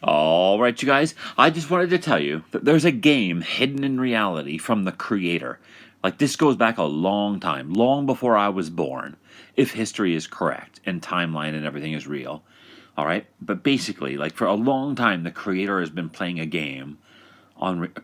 All right, you guys, I just wanted to tell you that there's a game hidden in reality from the creator. Like, this goes back a long time, long before I was born, if history is correct and timeline and everything is real. All right, but basically, like, for a long time, the creator has been playing a game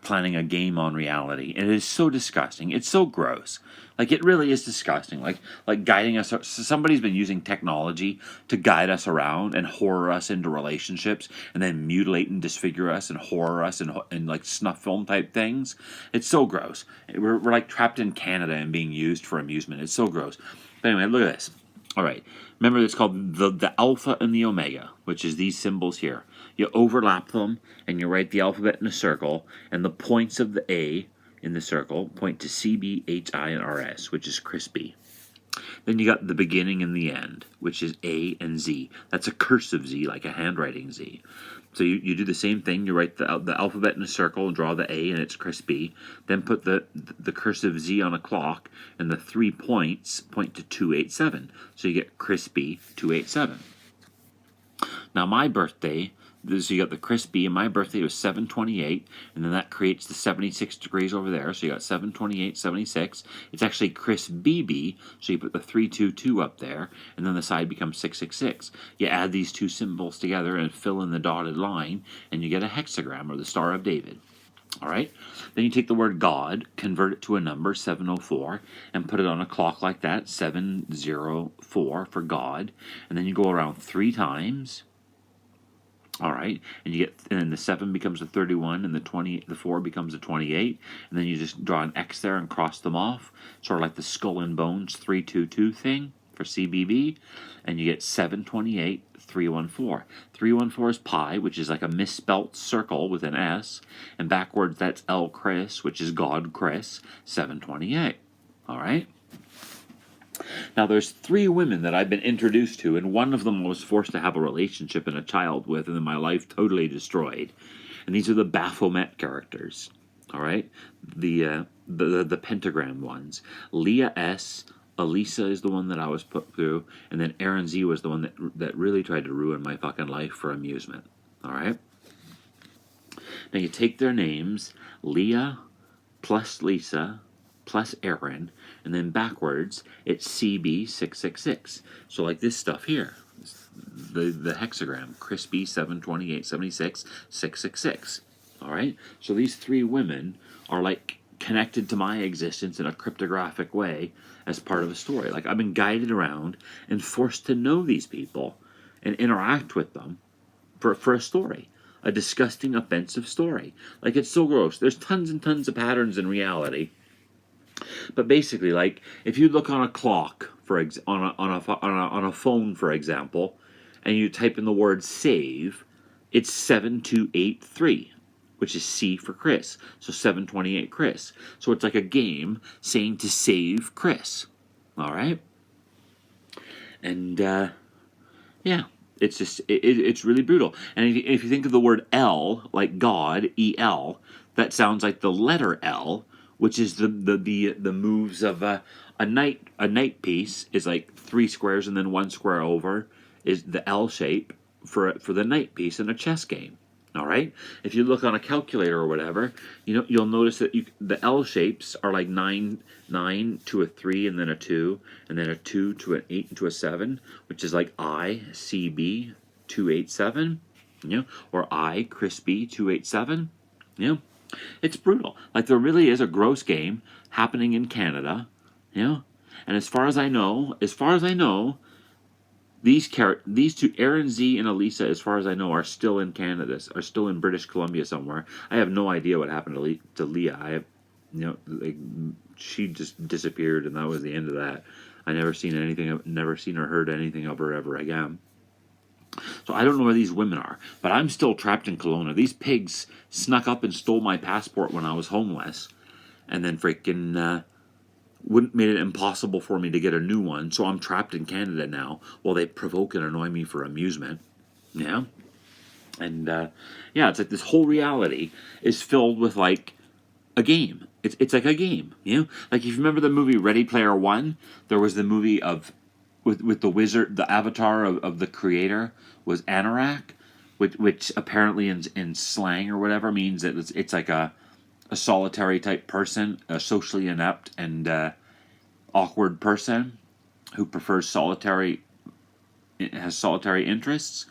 planning a game on reality. And it is so disgusting. It's so gross. Like, it really is disgusting. Like guiding us. Somebody's been using technology to guide us around and horror us into relationships, and then mutilate and disfigure us and horror us and like snuff film type things. It's so gross. We're like trapped in Canada and being used for amusement. It's so gross. But anyway, look at this. All right. Remember, it's called the alpha and the omega, which is these symbols here. You overlap them, and you write the alphabet in a circle, and the points of the A in the circle point to C, B, H, I, and R, S, which is crispy. Then you got the beginning and the end, which is A and Z. That's a cursive Z, like a handwriting Z. So you do the same thing. You write the alphabet in a circle and draw the A, and it's crispy. Then put the cursive Z on a clock, and the 3 points point to 287. So you get crispy 287. Now my birthday, so you got the crispy, and my birthday was 7/28, and then that creates the 76 degrees over there, so you got 7/28, 76. It's actually crispy, so you put the 322 up there, and then the side becomes 666. You add these two symbols together and fill in the dotted line, and you get a hexagram, or the Star of David. All right. Then you take the word God, convert it to a number, 704, and put it on a clock like that, 704 for God, and then you go around 3 times. All right, and then the 7 becomes a 31, and the 4 becomes a 28, and then you just draw an X there and cross them off, sort of like the skull and bones 322 thing for CBB, and you get 728 314. 314 is pi, which is like a misspelt circle with an S, and backwards that's El Chris, which is God Chris, 728. All right. Now, there's 3 women that I've been introduced to, and one of them I was forced to have a relationship and a child with, and then my life totally destroyed. And these are the Baphomet characters. All right, the pentagram ones. Leah S. Elissa is the one that I was put through, and then Erin Z was the one that really tried to ruin my fucking life for amusement. All right. Now you take their names, Leah plus Lisa plus Erin, and then backwards it's CB666. So like this stuff here, the hexagram, crispy 728 76 666. All right. So these 3 women are like connected to my existence in a cryptographic way as part of a story. Like, I've been guided around and forced to know these people and interact with them for a story. A disgusting, offensive story. Like, it's so gross. There's tons and tons of patterns in reality. But basically, like, if you look on a clock, on a phone, for example, and you type in the word save, it's 7283, which is C for Chris. So 728 Chris. So it's like a game saying to save Chris. All right? And, yeah. It's just, it's really brutal. And if you think of the word L, like God, E-L, that sounds like the letter L, which is the moves of a knight piece is like 3 squares and then 1 square over is the L shape for the knight piece in a chess game. All right. If you look on a calculator or whatever, you'll notice that the L shapes are like 9 to a 3 and then a 2 and then a 2 to an 8 and to a 7, which is like ICB 287, or I crispy 287, It's brutal. Like, there really is a gross game happening in Canada, And as far as I know, these 2, Erin Z and Elissa, as far as I know, are still in Canada, are still in British Columbia somewhere. I have no idea what happened to Leah. I have, like, she just disappeared, and that was the end of that. I never seen or heard anything of her ever again. So I don't know where these women are, but I'm still trapped in Kelowna. These pigs snuck up and stole my passport when I was homeless, and then freaking made it impossible for me to get a new one. So I'm trapped in Canada now while they provoke and annoy me for amusement. Yeah. And yeah, it's like this whole reality is filled with like a game. It's like a game, Like, if you remember the movie Ready Player One, there was the movie with the wizard, the avatar of the creator was Anorak, which apparently in slang or whatever means that it's like a solitary type person, a socially inept and awkward person who prefers solitary, has solitary interests.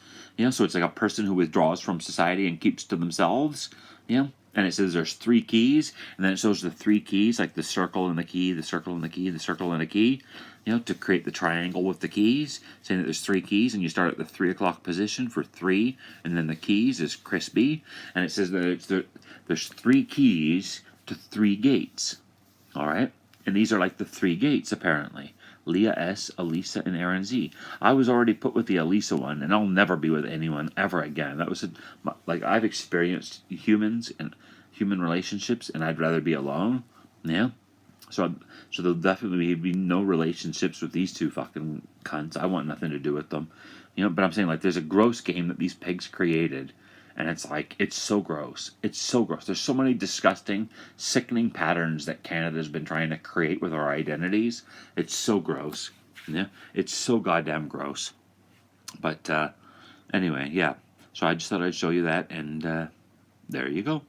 So it's like a person who withdraws from society and keeps to themselves. And it says there's three keys, and then it shows the three keys, like the circle and the key, the circle and the key, the circle and the key, to create the triangle with the keys, saying that there's three keys, and you start at the 3 o'clock position for 3, and then the keys is crispy, and it says that there's three keys to three gates. All right, and these are like the three gates apparently. Leah S, Elissa, and Erin Z. I was already put with the Elissa one, and I'll never be with anyone ever again. That was like I've experienced humans and human relationships, and I'd rather be alone. Yeah. So there'll definitely be no relationships with these two fucking cunts. I want nothing to do with them. But I'm saying, like, there's a gross game that these pigs created, and it's like, it's so gross. It's so gross. There's so many disgusting, sickening patterns that Canada's been trying to create with our identities. It's so gross. Yeah, it's so goddamn gross. But anyway, yeah. So I just thought I'd show you that, and there you go.